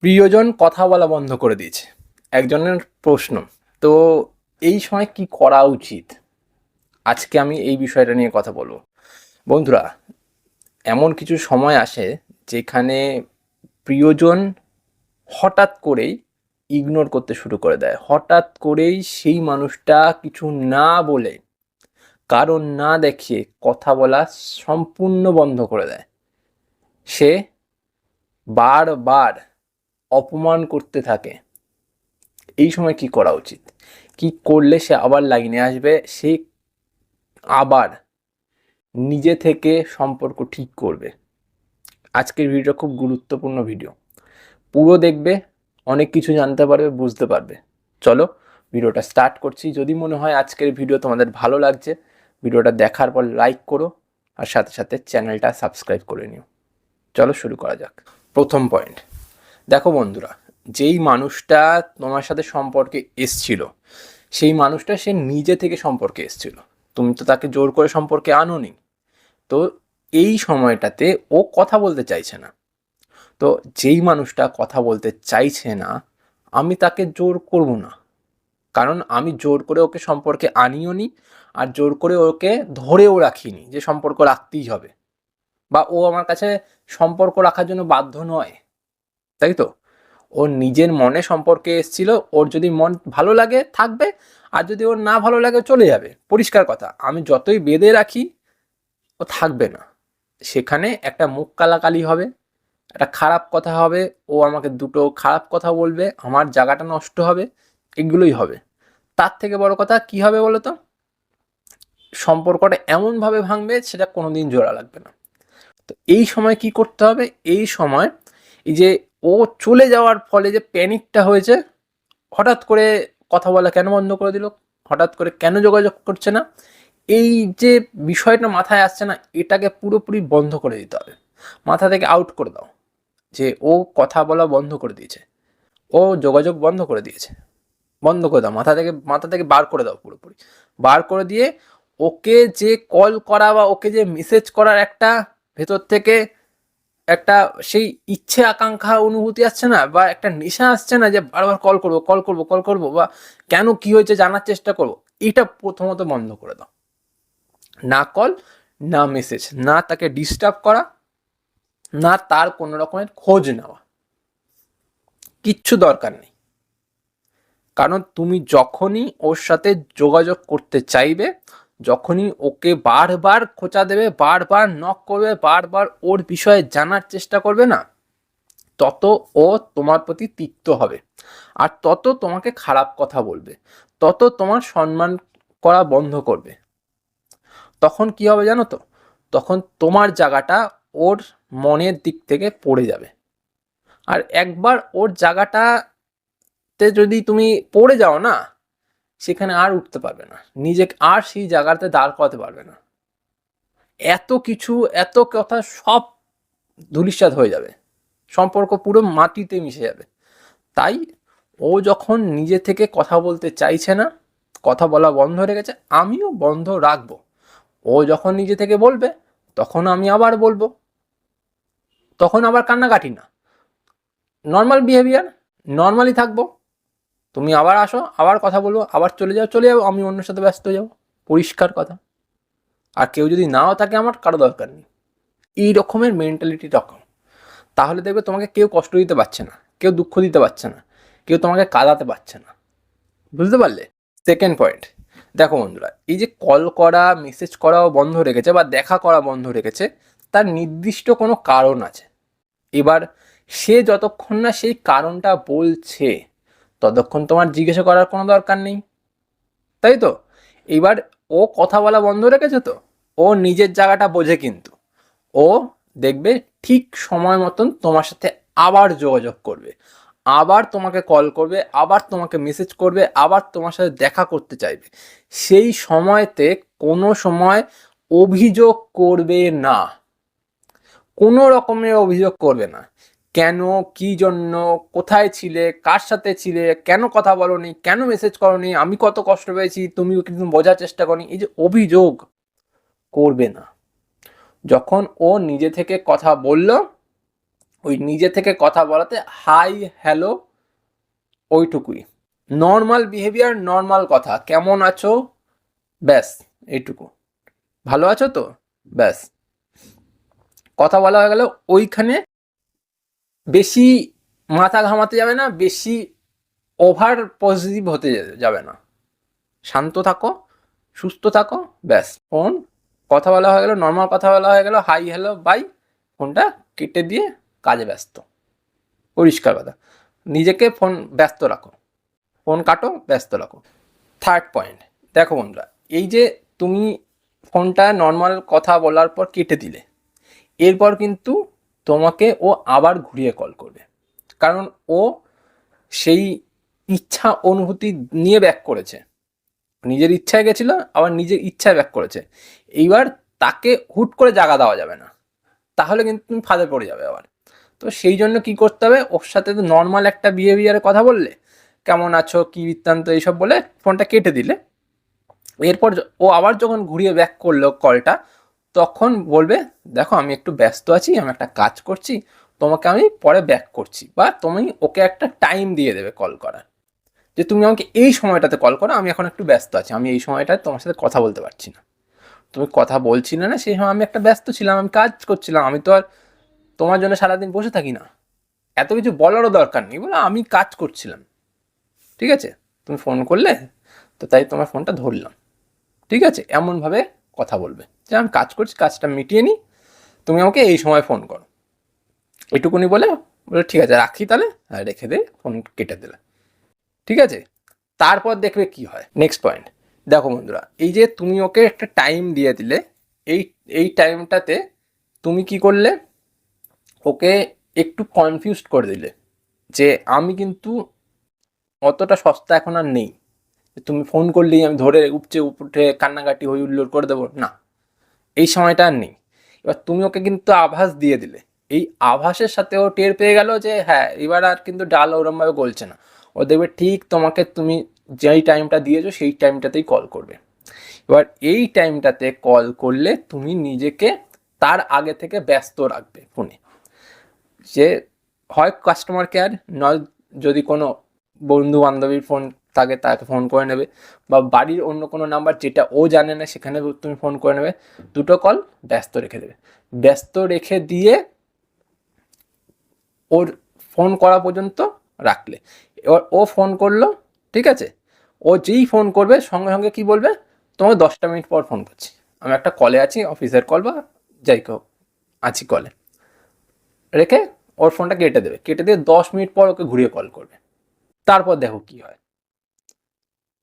প্রিয়জন কথা বলা বন্ধ করে দিয়েছে। একজনের প্রশ্ন। তো এই সময় কি করা উচিত? আজকে আমি এই বিষয়টা নিয়ে কথা বলবো। বন্ধুরা, এমন কিছু সময় আসে যেখানে প্রিয়জন হঠাৎ করেই ইগনোর করতে শুরু করে দেয়। হঠাৎ করেই সেই মানুষটা কিছু না বলে, কারণ না দেখিয়ে কথা বলা সম্পূর্ণ বন্ধ করে দেয়। সে বারবার অপমান করতে থাকে। এই সময় কি করা উচিত? কি করলে সে আবার লাইনে আসবে? সে আবার নিজে থেকে সম্পর্ক ঠিক করবে? আজকের ভিডিওটা খুব গুরুত্বপূর্ণ ভিডিও। পুরো দেখবে, অনেক কিছু জানতে পারবে, বুঝতে পারবে। চলো ভিডিওটা স্টার্ট করছি। যদি মনে হয় আজকের ভিডিও তোমাদের ভালো লাগছে, ভিডিওটা দেখার পর লাইক করো আর সাথে সাথে চ্যানেলটা সাবস্ক্রাইব করে নিও। চলো শুরু করা যাক। প্রথম পয়েন্ট, দেখো বন্ধুরা, যেই মানুষটা তোমার সাথে সম্পর্কে এসছিল, সেই মানুষটা সে নিজে থেকে সম্পর্কে এসছিল। তুমি তো তাকে জোর করে সম্পর্কে আনোনি। তো এই সময়টাতে ও কথা বলতে চাইছে না। তো যেই মানুষটা কথা বলতে চাইছে না, আমি তাকে জোর করব না। কারণ আমি জোর করে ওকে সম্পর্কে আনিও নি, আর জোর করে ওকে ধরেও রাখিনি যে সম্পর্ক রাখতেই হবে, বা ও আমার কাছে সম্পর্ক রাখার জন্য বাধ্য নয়। তাই তো? ওর নিজের মনে সম্পর্কে এসেছিল। ওর যদি মন ভালো লাগে থাকবে, আর যদি ওর না ভালো লাগে চলে যাবে। পরিষ্কার কথা, আমি যতই বেঁধে রাখি ও থাকবে না। সেখানে একটা মুখ কালাকালি হবে, একটা খারাপ কথা হবে, ও আমাকে দুটো খারাপ কথা বলবে, আমার জায়গাটা নষ্ট হবে, এগুলোই হবে। তার থেকে বড় কথা কি হবে বলো তো? সম্পর্কটা এমনভাবে ভাঙবে সেটা কোনোদিন জোড়া লাগবে না। তো এই সময় কি করতে হবে? এই সময় এই যে ও চলে যাওয়ার ফলে যে প্যানিকটা হয়েছে, হঠাৎ করে কথা বলা কেন বন্ধ করে দিল, হঠাৎ করে কেন যোগাযোগ করছে না, এই যে বিষয়টা মাথায় আসছে না, এটাকে পুরোপুরি বন্ধ করে দিতে হবে। মাথা থেকে আউট করে দাও যে ও কথা বলা বন্ধ করে দিয়েছে, ও যোগাযোগ বন্ধ করে দিয়েছে। বন্ধ করে দাও, মাথা থেকে বার করে দাও পুরোপুরি। বার করে দিয়ে ওকে যে কল করা বা ওকে যে মেসেজ করার একটা ভেতর থেকে একটা সেই ইচ্ছে আকাঙ্ক্ষা অনুভূতি আসছে না, বা একটা নেশা আসছে না যে বারবার কল করবো, বা কেন কি হয়েছে জানার চেষ্টা করব, এটা প্রথমত বন্ধ করে দাও। না কল, না মেসেজ, না তাকে ডিস্টার্ব করা, না তার কোনো রকমের খোঁজ নেওয়া, কিচ্ছু দরকার নেই। কারণ তুমি যখনই ওর সাথে যোগাযোগ করতে চাইবে, যখনই ওকে বারবার খোঁচা দেবে, বারবার নক করবে, বারবার ওর বিষয়ে জানার চেষ্টা করবে না, তত ও তোমার প্রতি তিক্ত হবে, আর তত তোমাকে খারাপ কথা বলবে, তত তোমার সম্মান করা বন্ধ করবে। তখন কি হবে জানো তো? তখন তোমার জায়গাটা ওর মনের দিক থেকে পড়ে যাবে। আর একবার ওর জায়গাটাতে যদি তুমি পড়ে যাও না, সেখানে আর উঠতে পারবে না, নিজেকে আর সেই জায়গাতে দাঁড় করাতে পারবে না। এত কিছু, এত কথা সব ধূলিসাৎ হয়ে যাবে, সম্পর্ক পুরো মাটিতে মিশে যাবে। তাই ও যখন নিজে থেকে কথা বলতে চাইছে না, কথা বলা বন্ধ রেখেছে, আমিও বন্ধ রাখবো। ও যখন নিজে থেকে বলবে, তখন আমি আবার বলবো। তখন আবার কান্নাকাটি না, নর্মাল বিহেভিয়ার, নর্মালি থাকবো। তুমি আবার আসো, আবার কথা বলবো, আবার চলে যাবো, আমি অন্যের সাথে ব্যস্ত হয়ে যাবো। পরিষ্কার কথা। আর কেউ যদি নাও থাকে, আমার কারো দরকার নেই। এই রকমের মেন্টালিটি রকম। তাহলে দেখবে তোমাকে কেউ কষ্ট দিতে পারছে না, কেউ দুঃখ দিতে পারছে না, কেউ তোমাকে কাঁদাতে পারছে না। বুঝতে পারলে? সেকেন্ড পয়েন্ট, দেখো বন্ধুরা, এই যে কল করা, মেসেজ করাও বন্ধ রেখেছে বা দেখা করা বন্ধ রেখেছে, তার নির্দিষ্ট কোনো কারণ আছে। এবার সে যতক্ষণ না সেই কারণটা বলছে, ততক্ষণ তোমার জিজ্ঞাসা করার কোনো দরকার নেই। তাই তো? এবার ও কথা বলা বন্ধ রেখেছে, তো ও নিজের জায়গাটা বোঝে, কিন্তু ও দেখবে ঠিক সময় মতন তোমার সাথে আবার যোগাযোগ করবে, আবার তোমাকে কল করবে, আবার তোমাকে মেসেজ করবে, আবার তোমার সাথে দেখা করতে চাইবে। সেই সময়তে কোনো সময় অভিযোগ করবে না, কোনো রকমের অভিযোগ করবে না। কেন, কি জন্য, কোথায় ছিলে, কার সাথে ছিলে, কেন কথা বলোনি, কেন মেসেজ করোনি, আমি কত কষ্ট পেয়েছি, তুমিও কিন্তু বোঝার চেষ্টা করনি, এই যে অভিযোগ করবে না। যখন ও নিজে থেকে কথা বলল, ওই নিজে থেকে কথা বলাতে হাই হ্যালো ওইটুকুই, নর্মাল বিহেভিয়ার, নর্মাল কথা, কেমন আছো, ব্যাস এইটুকু, ভালো আছো তো, ব্যাস কথা বলা হয়ে গেল। ওইখানে বেশি মাথা ঘামাতে যাবে না, বেশি ওভার পজিটিভ হতে যাবে না, শান্ত থাকো, সুস্থ থাকো, ব্যাস। ফোন কথা বলা হয়ে গেল, নর্মাল কথা বলা হয়ে গেল, হাই হ্যালো বাই, ফোনটা কেটে দিয়ে কাজে ব্যস্ত, পরিষ্কার কথা। নিজেকে ফোন ব্যস্ত রাখো, ফোন কাটো, ব্যস্ত রাখো। থার্ড পয়েন্ট, দেখো বন্ধুরা, এই যে তুমি ফোনটা নর্মাল কথা বলার পর কেটে দিলে, এরপর কিন্তু তোমাকে ও আবার ঘুরিয়ে কল করবে, কারণ ও সেই ইচ্ছা অনুভূতি নিয়ে ব্যাক করেছে, নিজের ইচ্ছায় গেছিল, আবার নিজের ইচ্ছায় ব্যাক করেছে। এইবার তাকে হুট করে জাগা দেওয়া যাবে না, তাহলে কিন্তু তুমি ফাঁদে পড়ে যাবে আবার। তো সেই জন্য কি করতে হবে, ওর সাথে তো নর্মাল একটা বিহেভিয়ারে কথা বললে, কেমন আছো, কি বৃত্তান্ত, এইসব বলে ফোনটা কেটে দিলে, এরপর ও আবার যখন ঘুরিয়ে ব্যাক করলো কলটা, তখন বলবে দেখো আমি একটু ব্যস্ত আছি, আমি একটা কাজ করছি, তোমাকে আমি পরে ব্যাক করছি, বা তুমি ওকে একটা টাইম দিয়ে দেবে কল করার, যে তুমি আমাকে এই সময়টাতে কল করো, আমি এখন একটু ব্যস্ত আছি, আমি এই সময়টায় তোমার সাথে কথা বলতে পারছি না। তুমি কথা বলছিলে না, সেই সময় আমি একটা ব্যস্ত ছিলাম, আমি কাজ করছিলাম, আমি তো আর তোমার জন্য সারাদিন বসে থাকি না, এত কিছু বলারও দরকার নেই, বলে আমি কাজ করছিলাম, ঠিক আছে, তুমি ফোন করলে তো তাই তোমার ফোনটা ধরলাম, ঠিক আছে, এমনভাবে কথা বলবে যে আমি কাজ করছি, কাজটা মিটিয়ে নিই, তুমি আমাকে এই সময় ফোন করো, এটুকুনি বলে বলে ঠিক আছে রাখি তাহলে, আর রেখে দিয়ে ফোন কেটে দিলে, ঠিক আছে। তারপর দেখবে কি হয়। নেক্সট পয়েন্ট, দেখো বন্ধুরা, এই যে তুমি ওকে একটা টাইম দিয়ে দিলে, এই এই টাইমটাতে তুমি কি করলে, ওকে একটু কনফিউজড করে দিলে যে আমি কিন্তু অতটা সস্তা এখন আর নেই, তুমি ফোন করলেই আমি ধরে উপচে উঠে কান্নাকাটি হই হুল্লোড় করে দেবো, না, এই সময়টা আর নেই। এবার তুমি ওকে কিন্তু আভাস দিয়ে দিলে, এই আভাসের সাথে ও টের পেয়ে গেল যে হ্যাঁ এবার আর কিন্তু ডাল ওরমভাবে গলছে না, ও দেখবে ঠিক তোমাকে তুমি যেই টাইমটা দিয়েছো সেই টাইমটাতেই কল করবে। এবার এই টাইমটাতে কল করলে তুমি নিজেকে তার আগে থেকে ব্যস্ত রাখবে ফোনে, যে হয় কাস্টমার কেয়ার, নয় যদি কোনো বন্ধু বান্ধবীর ফোন থাকে তাকে ফোন করে নেবে, বা বাড়ির অন্য কোনো নাম্বার যেটা ও জানে না সেখানে তুমি ফোন করে নেবে, দুটো কল ব্যস্ত রেখে দেবে, ব্যস্ত রেখে দিয়ে ওর ফোন করা পর্যন্ত রাখলে, এবার ও ফোন করলো, ঠিক আছে, ও যেই ফোন করবে সঙ্গে সঙ্গে কি বলবে, তোমাকে 10টা মিনিট পর ফোন করছি, আমি একটা কলে আছি, অফিসের কল বা যাই হোক আছি কলে, রেখে ওর ফোনটা কেটে দেবে, কেটে দিয়ে 10 মিনিট পর ওকে ঘুরিয়ে কল করবে। তারপর দেখো কি হয়,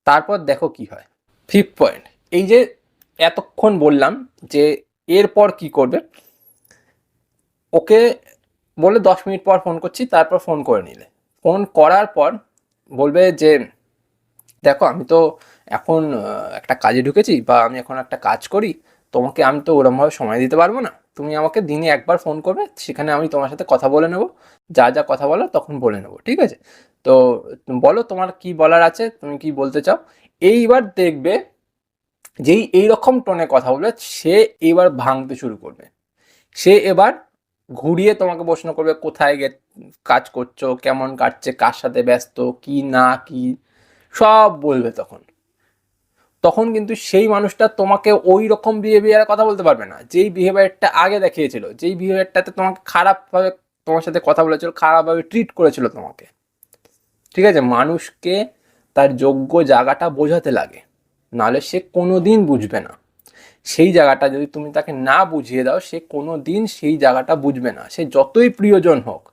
তারপর দেখো কি হয়। ফিফথ পয়েন্ট, এই যে এতক্ষণ বললাম যে এরপর কি করবে, ওকে বলে 10 মিনিট পর ফোন করছি, তারপর ফোন করে নিলে, ফোন করার পর বলবে যে দেখো আমি তো এখন একটা কাজে ঢুকেছি, বা আমি এখন একটা কাজ করি, তোমাকে আমি তো ওরমভাবে সময় দিতে পারবো না, তুমি আমাকে দিনে একবার ফোন করবে, সেখানে আমি তোমার সাথে কথা বলে নেবো, যা যা কথা বলো তখন বলে নেবো, ঠিক আছে, তো বলো তোমার কি বলার আছে, তুমি কি বলতে চাও। এইবার দেখবে যেই এইরকম টোনে কথা বলবে, সে এবার ভাঙতে শুরু করবে, সে এবার ঘুরিয়ে তোমাকে প্রশ্ন করবে কোথায় কাজ করছো, কেমন কাটছে, কার সাথে ব্যস্ত, কি না কি, সব বলবে। তখন তখন কিন্তু সেই মানুষটা তোমাকে ওই রকম বিহেভিয়ারে কথা বলতে পারবে না, যেই বিহেভিয়ারটা আগে দেখিয়েছিল, যেই বিহেভিয়ারটাতে তোমাকে খারাপভাবে তোমার সাথে কথা বলেছিল, খারাপভাবে ট্রিট করেছিল তোমাকে, ঠিক আছে। মানুষকে তার যোগ্য জায়গাটা বোঝাতে লাগে, নাহলে সে কোনো দিন বুঝবে না। সেই জায়গাটা যদি তুমি তাকে না বুঝিয়ে দাও, সে কোনো দিন সেই জায়গাটা বুঝবে না, সে যতই প্রিয়জন হোক,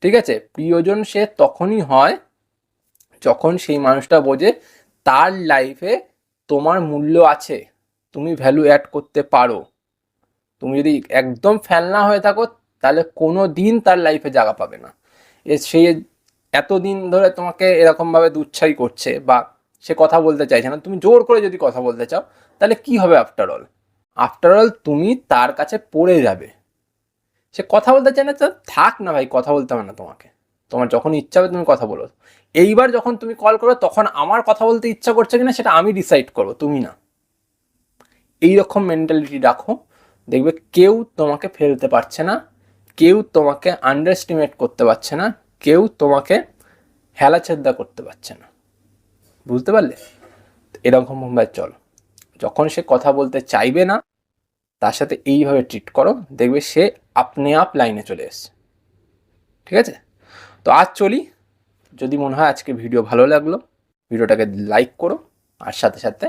ঠিক আছে। প্রিয়জন সে তখনই হয় যখন সেই মানুষটা বোঝে তার লাইফে তোমার মূল্য আছে, তুমি ভ্যালু অ্যাড করতে পারো। তুমি যদি একদম ফেলনা হয়ে থাকো, তাহলে কোনো দিন তার লাইফে জায়গা পাবে না। সে এতদিন ধরে তোমাকে এরকমভাবে দুচ্ছাই করছে, বা সে কথা বলতে চাইছে না, তুমি জোর করে যদি কথা বলতে চাও, তাহলে কি হবে, আফটার অল তুমি তার কাছে পড়ে যাবে। সে কথা বলতে চায় না, তো থাক না ভাই, কথা বলতে হবে না তোমাকে, তোমার যখন ইচ্ছা হবে তুমি কথা বলো। এইবার যখন তুমি কল করো, তখন আমার কথা বলতে ইচ্ছা করছে কিনা সেটা আমি ডিসাইড করবো, তুমি না। এইরকম মেন্টালিটি রাখো, দেখবে কেউ তোমাকে ফেলতে পারছে না, কেউ তোমাকে আন্ডারএস্টিমেট করতে পারছে না, কেউ তোমাকে হেলাচেদ্দা করতে পারছে না, বুঝতে পারলে? এরকমভাবে চলো। যখন সে কথা বলতে চাইবে না, তার সাথে এইভাবে ট্রিট করো, দেখবে সে আপনি আপ লাইনে চলে এসছে। ঠিক আছে? তো আজ চলি। যদি মনে হয় আজকে ভিডিও ভালো লাগলো, ভিডিওটাকে লাইক করো আর সাথে সাথে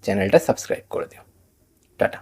চ্যানেলটা সাবস্ক্রাইব করে দিও। টাটা।